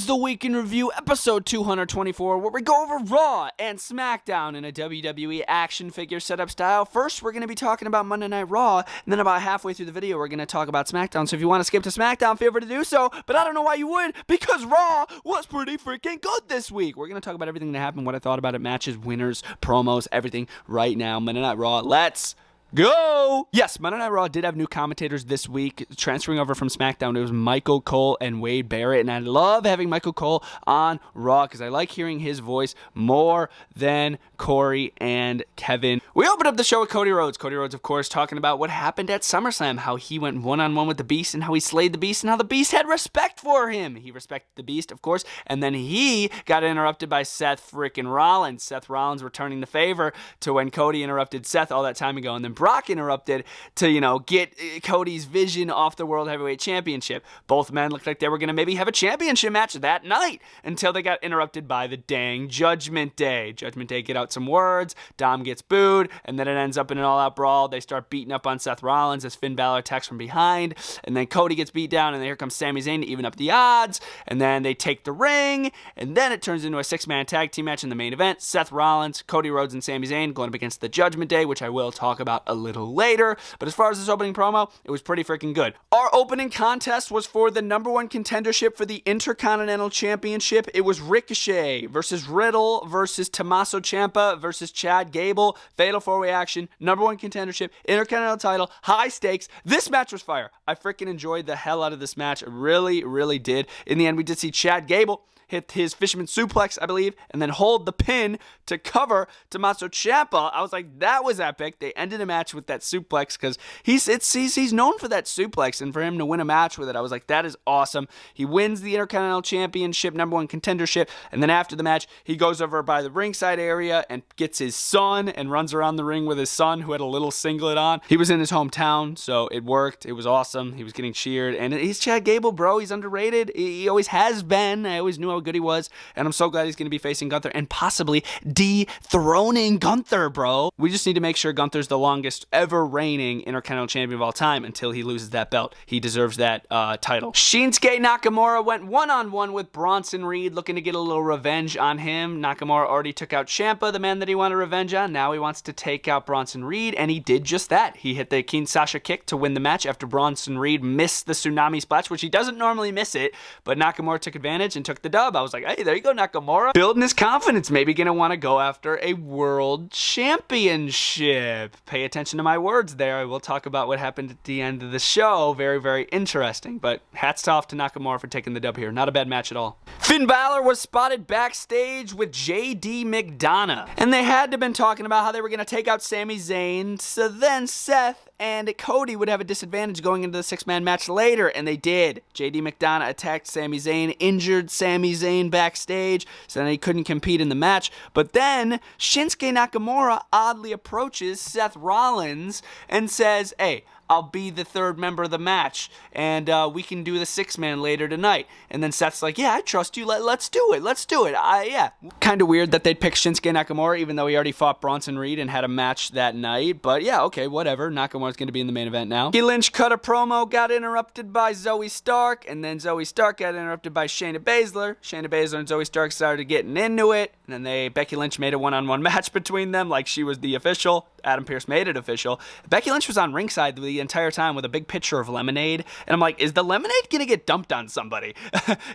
is the Week in Review, episode 224, where we go over Raw and SmackDown in a WWE action figure setup style. First, we're going to be talking about Monday Night Raw, and then about halfway through the video, we're going to talk about SmackDown. So if you want to skip to SmackDown, feel free to do so, but I don't know why you would, because Raw was pretty freaking good this week. We're going to talk about everything that happened, what I thought about it, matches, winners, promos, everything right now. Monday Night Raw, let's go! Yes, Monday Night Raw did have new commentators this week, transferring over from SmackDown. It was Michael Cole and Wade Barrett, and I love having Michael Cole on Raw because I like hearing his voice more than Corey and Kevin. We opened up the show with Cody Rhodes. Cody Rhodes, of course, talking about what happened at SummerSlam, how he went one-on-one with the Beast and how he slayed the Beast and how the Beast had respect for him. He respected the Beast, of course, and then he got interrupted by Seth frickin' Rollins. Seth Rollins returning the favor to when Cody interrupted Seth all that time ago, and then Brock interrupted to, get Cody's vision off the World Heavyweight Championship. Both men looked like they were going to maybe have a championship match that night until they got interrupted by the dang Judgment Day. Judgment Day get out some words, Dom gets booed, and then it ends up in an all-out brawl. They start beating up on Seth Rollins as Finn Balor attacks from behind, and then Cody gets beat down, and then here comes Sami Zayn to even up the odds, and then they take the ring, and then it turns into a six-man tag team match in the main event. Seth Rollins, Cody Rhodes, and Sami Zayn going up against the Judgment Day, which I will talk about a little later, but as far as this opening promo, it was pretty freaking good. Our opening contest was for the number one contendership for the Intercontinental Championship. It was Ricochet versus Riddle versus Tommaso Ciampa versus Chad Gable. Fatal four-way action, number one contendership, Intercontinental title, high stakes. This match was fire. I freaking enjoyed the hell out of this match. I really, really did. In the end, we did see Chad Gable hit his fisherman suplex, I believe, and then hold the pin to cover Tommaso Ciampa. I was like, that was epic. They ended the match with that suplex because he's known for that suplex, and for him to win a match with it, I was like, that is awesome. He wins the Intercontinental Championship, number one contendership, and then after the match, he goes over by the ringside area and gets his son and runs around the ring with his son, who had a little singlet on. He was in his hometown, so it worked. It was awesome. He was getting cheered, and he's Chad Gable, bro. He's underrated. He always has been. I always knew how good he was, and I'm so glad he's going to be facing Gunther and possibly dethroning Gunther, bro. We just need to make sure Gunther's the longest ever reigning Intercontinental Champion of all time until he loses that belt. He deserves that title. Shinsuke Nakamura went one-on-one with Bronson Reed, looking to get a little revenge on him. Nakamura already took out Ciampa, the man that he wanted revenge on. Now he wants to take out Bronson Reed, and he did just that. He hit the Kinshasa kick to win the match after Bronson Reed missed the tsunami splash, which he doesn't normally miss it, but Nakamura took advantage and took the dub. I was like, hey, there you go, Nakamura. Building his confidence, maybe going to want to go after a world championship. Pay attention to my words there. I will talk about what happened at the end of the show. Very, very interesting, but hats off to Nakamura for taking the dub here. Not a bad match at all. Finn Balor was spotted backstage with JD McDonough, and they had to have been talking about how they were going to take out Sami Zayn, so then Seth and Cody would have a disadvantage going into the six-man match later, and they did. JD McDonough attacked Sami Zayn, injured Sami Zayn backstage, so then he couldn't compete in the match. But then Shinsuke Nakamura oddly approaches Seth Rollins and says, hey, I'll be the third member of the match, and we can do the six-man later tonight. And then Seth's like, yeah, I trust you. Let's do it. Let's do it. Yeah. Kind of weird that they'd pick Shinsuke Nakamura, even though he already fought Bronson Reed and had a match that night. But yeah, okay, whatever. Nakamura's going to be in the main event now. Becky Lynch cut a promo, got interrupted by Zoe Stark, and then Zoe Stark got interrupted by Shayna Baszler. Shayna Baszler and Zoe Stark started getting into it, and then Becky Lynch made a one-on-one match between them like she was the official. Adam Pearce made it official. Becky Lynch was on ringside the entire time with a big pitcher of lemonade, and I'm like, is the lemonade gonna get dumped on somebody?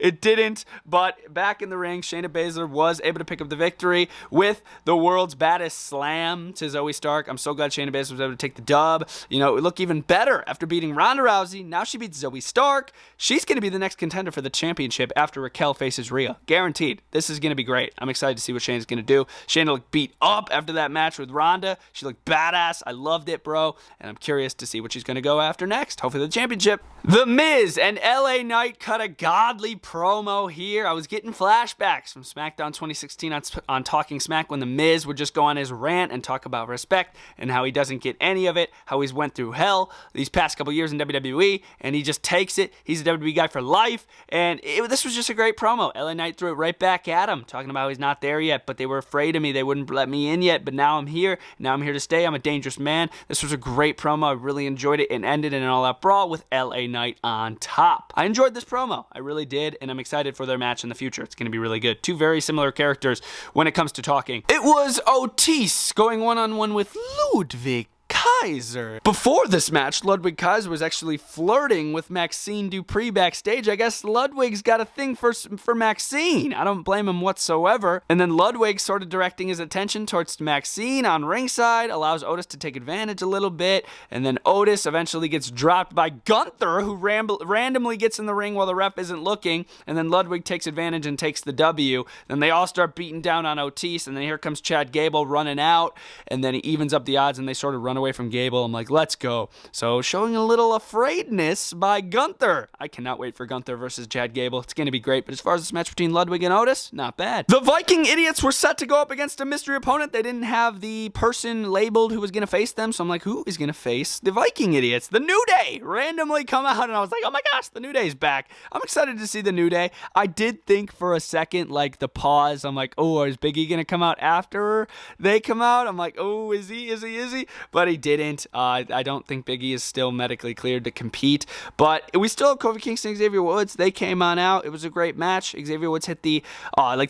It didn't, but back in the ring, Shayna Baszler was able to pick up the victory with the world's baddest slam to Zoe Stark. I'm so glad Shayna Baszler was able to take the dub. It looked even better after beating Ronda Rousey. Now she beats Zoe Stark. She's gonna be the next contender for the championship after Raquel faces Rhea. Guaranteed. This is gonna be great. I'm excited to see what Shayna's gonna do. Shayna looked beat up after that match with Ronda. She looked badass. I loved it, bro, and I'm curious to see what she's gonna go after next. Hopefully the championship. The Miz and LA Knight cut a godly promo here. I was getting flashbacks from SmackDown 2016 on Talking Smack when the Miz would just go on his rant and talk about respect and how he doesn't get any of it, how he's went through hell these past couple years in WWE, and he just takes it. He's a WWE guy for life, and this was just a great promo. LA Knight threw it right back at him, talking about how he's not there yet, but they were afraid of me. They wouldn't let me in yet, but now I'm here. Now I'm here to day, I'm a dangerous man. This was a great promo. I really enjoyed it and ended in an all-out brawl with LA Knight on top. I enjoyed this promo. I really did, and I'm excited for their match in the future. It's going to be really good. Two very similar characters when it comes to talking. It was Otis going one-on-one with Ludwig Kaiser. Before this match, Ludwig Kaiser was actually flirting with Maxine Dupree backstage. I guess Ludwig's got a thing for Maxine. I don't blame him whatsoever. And then Ludwig sort of directing his attention towards Maxine on ringside, allows Otis to take advantage a little bit, and then Otis eventually gets dropped by Gunther, who randomly gets in the ring while the ref isn't looking, and then Ludwig takes advantage and takes the W. Then they all start beating down on Otis, and then here comes Chad Gable running out, and then he evens up the odds, and they sort of run away from Gable. I'm like, let's go. So showing a little afraidness by Gunther. I cannot wait for Gunther versus Chad Gable. It's going to be great. But as far as this match between Ludwig and Otis, not bad. The Viking Idiots were set to go up against a mystery opponent. They didn't have the person labeled who was going to face them. So I'm like, who is going to face the Viking Idiots? The New Day randomly come out, and I was like, oh my gosh, the New Day's back. I'm excited to see the New Day. I did think for a second, like the pause, I'm like, oh, is Big E going to come out after they come out? I'm like, oh, is he? But he didn't. I don't think Big E is still medically cleared to compete, but we still have Kofi Kingston and Xavier Woods. They came on out. It was a great match. Xavier Woods hit the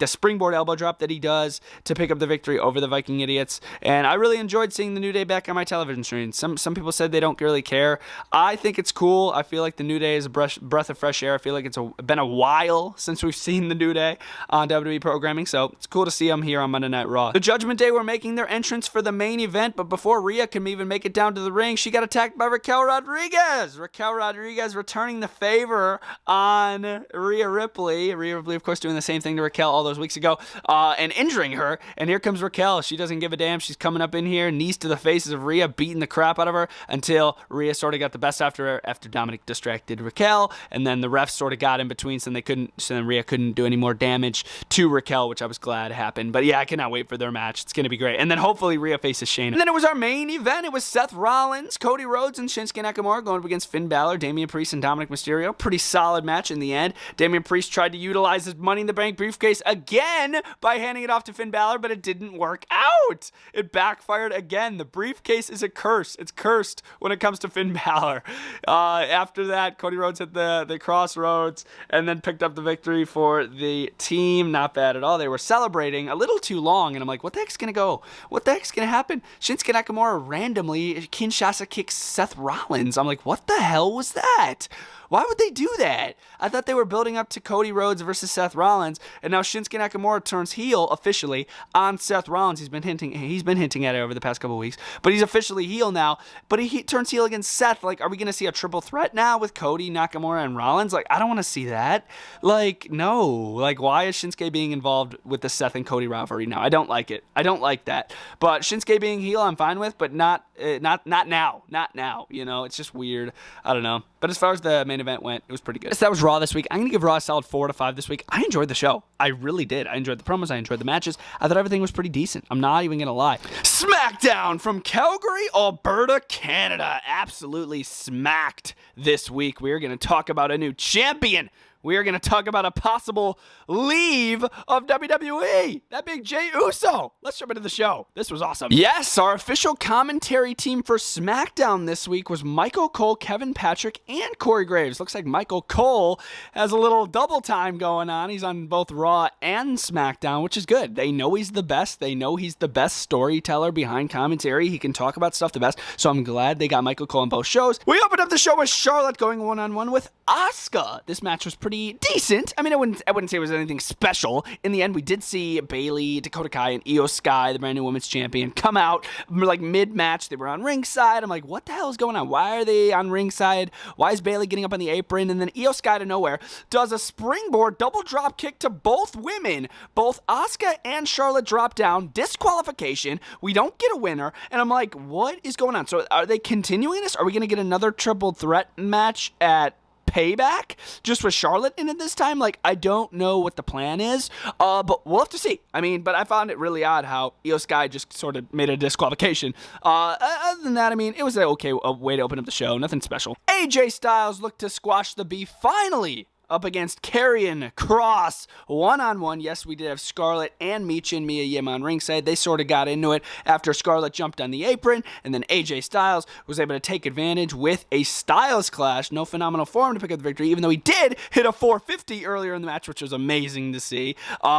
springboard elbow drop that he does to pick up the victory over the Viking Idiots, and I really enjoyed seeing the New Day back on my television screen. Some people said they don't really care. I think it's cool. I feel like the New Day is a breath of fresh air. I feel like it's been a while since we've seen the New Day on WWE programming, so it's cool to see them here on Monday Night Raw. The Judgment Day were making their entrance for the main event, but before Rhea can even make it down to the ring, she got attacked by Raquel Rodriguez. Raquel Rodriguez returning the favor on Rhea Ripley. Rhea Ripley, of course, doing the same thing to Raquel all those weeks ago and injuring her. And here comes Raquel. She doesn't give a damn. She's coming up in here, knees to the faces of Rhea, beating the crap out of her until Rhea sort of got the best after her, after Dominic distracted Raquel. And then the refs sort of got in between, so then Rhea couldn't do any more damage to Raquel, which I was glad happened. But yeah, I cannot wait for their match. It's going to be great. And then hopefully Rhea faces Shayna. And then it was our main event. It was Seth Rollins, Cody Rhodes, and Shinsuke Nakamura going up against Finn Balor, Damian Priest, and Dominic Mysterio. Pretty solid match in the end. Damian Priest tried to utilize his Money in the Bank briefcase again by handing it off to Finn Balor, but it didn't work out. It backfired again. The briefcase is a curse. It's cursed when it comes to Finn Balor. After that, Cody Rhodes hit the crossroads and then picked up the victory for the team. Not bad at all. They were celebrating a little too long, and I'm like, what the heck's going to go? What the heck's going to happen? Shinsuke Nakamura randomly Kinshasa kicks Seth Rollins. I'm like, what the hell was that? Why would they do that? I thought they were building up to Cody Rhodes versus Seth Rollins, and now Shinsuke Nakamura turns heel officially on Seth Rollins. He's been hinting at it over the past couple of weeks, but he's officially heel now. But he turns heel against Seth. Like, are we going to see a triple threat now with Cody, Nakamura, and Rollins? Like, I don't want to see that. Like, no. Like, why is Shinsuke being involved with the Seth and Cody rivalry now? I don't like it. I don't like that. But Shinsuke being heel, I'm fine with, but not now. Not now. You know, it's just weird. I don't know. But as far as the main event went, it was pretty good. So that was Raw this week. I'm going to give Raw a solid 4 out of 5 this week. I enjoyed the show. I really did. I enjoyed the promos. I enjoyed the matches. I thought everything was pretty decent. I'm not even going to lie. SmackDown from Calgary, Alberta, Canada. Absolutely smacked this week. We're going to talk about a new champion. We are going to talk about a possible leave of WWE. That big Jey Uso. Let's jump into the show. This was awesome. Yes, our official commentary team for SmackDown this week was Michael Cole, Kevin Patrick, and Corey Graves. Looks like Michael Cole has a little double time going on. He's on both Raw and SmackDown, which is good. They know he's the best. They know he's the best storyteller behind commentary. He can talk about stuff the best. So I'm glad they got Michael Cole on both shows. We opened up the show with Charlotte going one-on-one with Asuka. This match was pretty decent. I mean, I wouldn't say it was anything special. In the end, we did see Bayley, Dakota Kai, and Io Sky, the brand new women's champion, come out like mid-match. They were on ringside. I'm like, what the hell is going on? Why are they on ringside? Why is Bayley getting up on the apron? And then Io Sky, out of nowhere, does a springboard double drop kick to both women. Both Asuka and Charlotte drop down. Disqualification. We don't get a winner. And I'm like, what is going on? So are they continuing this? Are we going to get another triple threat match at Payback just with Charlotte in it this time? Like, I don't know what the plan is, but we'll have to see. I mean, but I found it really odd how Io Sky just sort of made a disqualification. Other than that, I mean, it was an okay way to open up the show. Nothing special. AJ Styles looked to squash the beef finally up against Karrion Kross, one-on-one. Yes, we did have Scarlett and Mia Yim on ringside. They sort of got into it after Scarlett jumped on the apron, and then AJ Styles was able to take advantage with a Styles Clash. No phenomenal form to pick up the victory, even though he did hit a 450 earlier in the match, which was amazing to see.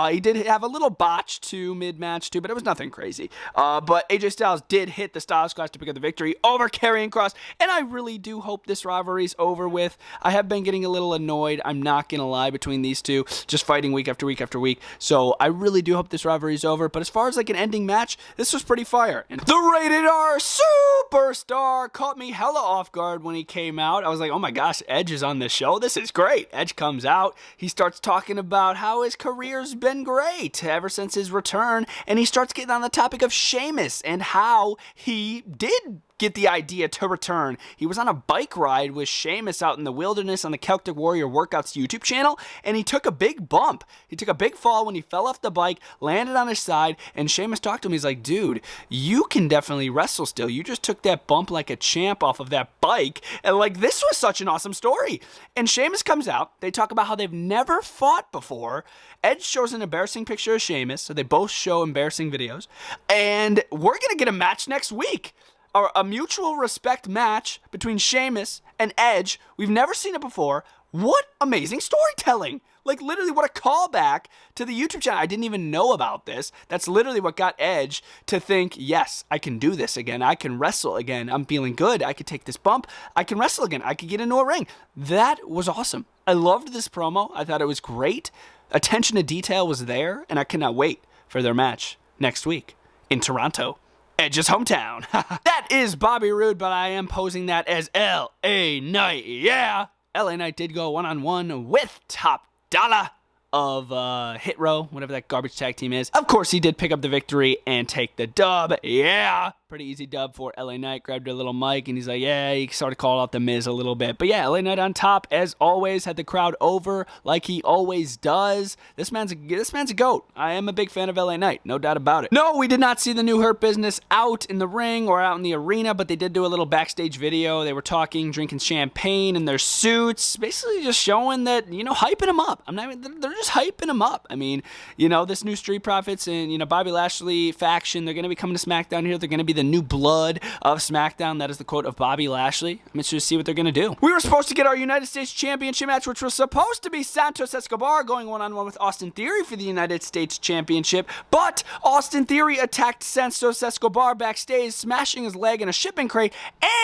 He did have a little botch too, mid-match too, but it was nothing crazy. But AJ Styles did hit the Styles Clash to pick up the victory over Karrion Kross, and I really do hope this rivalry's over with. I have been getting a little annoyed, I'm not gonna lie, between these two, just fighting week after week after week. So I really do hope this rivalry's over. But as far as like an ending match, this was pretty fire. And the Rated R Superstar caught me hella off guard when he came out. I was like, oh my gosh, Edge is on this show. This is great. Edge comes out. He starts talking about how his career's been great ever since his return, and he starts getting on the topic of Sheamus and how he did get the idea to return. He was on a bike ride with Sheamus out in the wilderness on the Celtic Warrior Workouts YouTube channel, and he took a big bump. He took a big fall when he fell off the bike, landed on his side, and Sheamus talked to him. He's like, dude, you can definitely wrestle still. You just took that bump like a champ off of that bike, and like, this was such an awesome story. And Sheamus comes out. They talk about how they've never fought before. Edge shows an embarrassing picture of Sheamus, so they both show embarrassing videos, and we're gonna get a match next week. A mutual respect match between Sheamus and Edge. We've never seen it before. What amazing storytelling. Like, literally, what a callback to the YouTube channel. I didn't even know about this. That's literally what got Edge to think, yes, I can do this again. I can wrestle again. I'm feeling good. I could take this bump. I can wrestle again. I could get into a ring. That was awesome. I loved this promo. I thought it was great. Attention to detail was there, and I cannot wait for their match next week in Toronto, Edge's hometown. That is Bobby Roode, but I am posing that as LA Knight. Yeah! LA Knight did go one-on-one with Top Dollar of Hit Row, whatever that garbage tag team is. Of course, he did pick up the victory and take the dub. Yeah! Pretty easy dub for LA Knight. Grabbed a little mic and he's like, yeah, he sort of called out the Miz a little bit. But yeah, LA Knight on top, as always, had the crowd over like he always does. This man's a goat. I am a big fan of LA Knight, no doubt about it. No, we did not see the new Hurt Business out in the ring or out in the arena, but they did do a little backstage video. They were talking, drinking champagne in their suits, basically just showing that, you know, hyping him up. They're just hyping him up. I mean, you know, this new Street Profits and, you know, Bobby Lashley faction, they're going to be coming to SmackDown here. They're going to be the new blood of SmackDown. That is the quote of Bobby Lashley. I'm interested to see what they're going to do. We were supposed to get our United States Championship match, which was supposed to be Santos Escobar going one-on-one with Austin Theory for the United States Championship, but Austin Theory attacked Santos Escobar backstage, smashing his leg in a shipping crate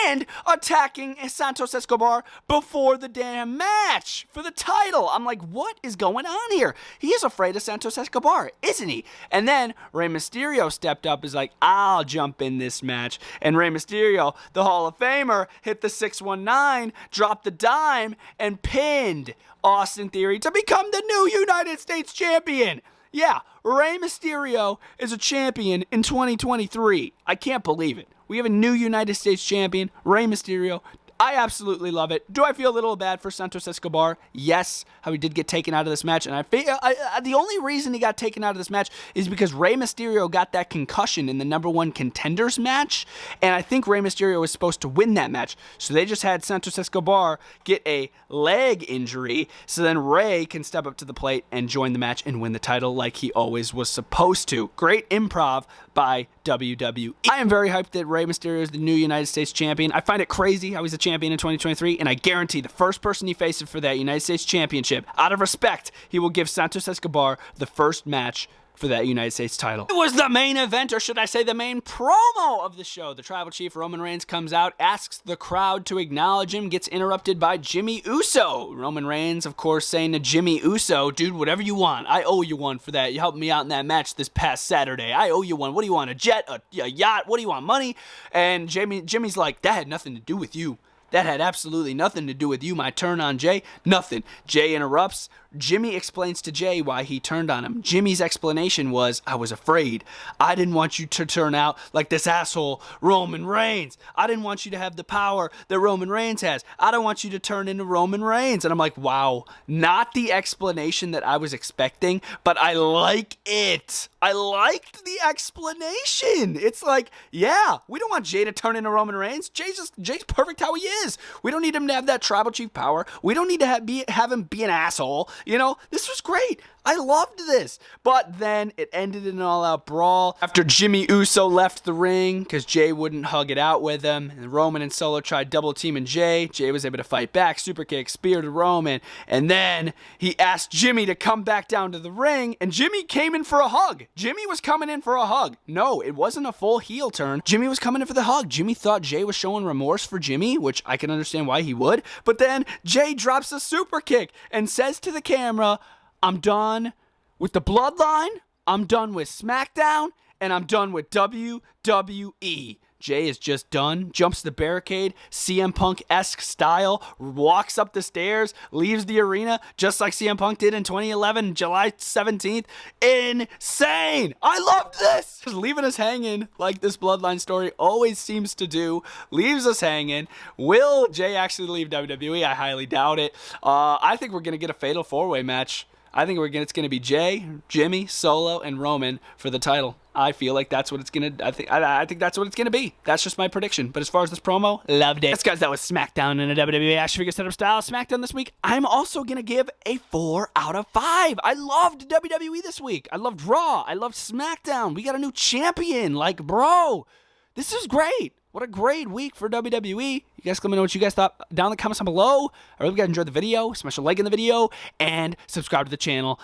and attacking Santos Escobar before the damn match for the title. I'm like, what is going on here? He is afraid of Santos Escobar, isn't he? And then Rey Mysterio stepped up, is like, I'll jump in this match. And Rey Mysterio, the Hall of Famer, hit the 619, dropped the dime, and pinned Austin Theory to become the new United States Champion. Yeah, Rey Mysterio is a champion in 2023. I can't believe it. We have a new United States Champion, Rey Mysterio. I absolutely love it. Do I feel a little bad for Santos Escobar? Yes, how he did get taken out of this match. And I feel the only reason he got taken out of this match is because Rey Mysterio got that concussion in the #1 Contenders match. And I think Rey Mysterio was supposed to win that match. So they just had Santos Escobar get a leg injury. So then Rey can step up to the plate and join the match and win the title like he always was supposed to. Great improv by WWE. I am very hyped that Rey Mysterio is the new United States Champion. I find it crazy how he's a champion in 2023, and I guarantee the first person he faces for that United States Championship, out of respect, he will give Santos Escobar the first match for that United States title. It was the main event, or should I say the main promo of the show. The Tribal Chief Roman Reigns comes out, asks the crowd to acknowledge him, gets interrupted by Jimmy Uso. Roman Reigns, of course, saying to Jimmy Uso, dude, whatever you want. I owe you one for that. You helped me out in that match this past Saturday. I owe you one. What do you want, a jet, a yacht? What do you want, money? And Jimmy's like, that had nothing to do with you. That had absolutely nothing to do with you. My turn on Jay, nothing. Jay interrupts. Jimmy explains to Jay why he turned on him. Jimmy's explanation was, I was afraid. I didn't want you to turn out like this asshole Roman Reigns. I didn't want you to have the power that Roman Reigns has. I don't want you to turn into Roman Reigns. And I'm like, wow, not the explanation that I was expecting, but I like it. I liked the explanation. It's like, yeah, we don't want Jay to turn into Roman Reigns. Jay's perfect how he is. We don't need him to have that tribal chief power. We don't need to have him be an asshole. You know, this was great. I loved this. But then it ended in an all-out brawl after Jimmy Uso left the ring because Jay wouldn't hug it out with him. And Roman and Solo tried double teaming Jay. Jay was able to fight back, super kick, spear to Roman. And then he asked Jimmy to come back down to the ring, and Jimmy came in for a hug. Jimmy was coming in for a hug. No, it wasn't a full heel turn. Jimmy was coming in for the hug. Jimmy thought Jay was showing remorse for Jimmy, which I can understand why he would. But then Jay drops a super kick and says to the camera, I'm done with the Bloodline, I'm done with SmackDown, and I'm done with WWE. Jay is just done, jumps the barricade, CM Punk-esque style, walks up the stairs, leaves the arena, just like CM Punk did in 2011, July 17th. Insane! I loved this! Just leaving us hanging like this Bloodline story always seems to do. Leaves us hanging. Will Jay actually leave WWE? I highly doubt it. I think we're going to get a fatal four-way match. I think it's going to be Jay, Jimmy, Solo, and Roman for the title. I feel like that's what it's going to. I think that's what it's going to be. That's just my prediction. But as far as this promo, loved it. Yes, guys, that was SmackDown in a WWE action figure setup style. SmackDown this week, I'm also going to give a 4 out of 5. I loved WWE this week. I loved Raw. I loved SmackDown. We got a new champion. Like, bro, this is great. What a great week for WWE. You guys let me know what you guys thought down in the comments down below. I hope you guys enjoyed the video. Smash a like in the video and subscribe to the channel.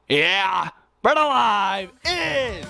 Yeah, Bretto Live is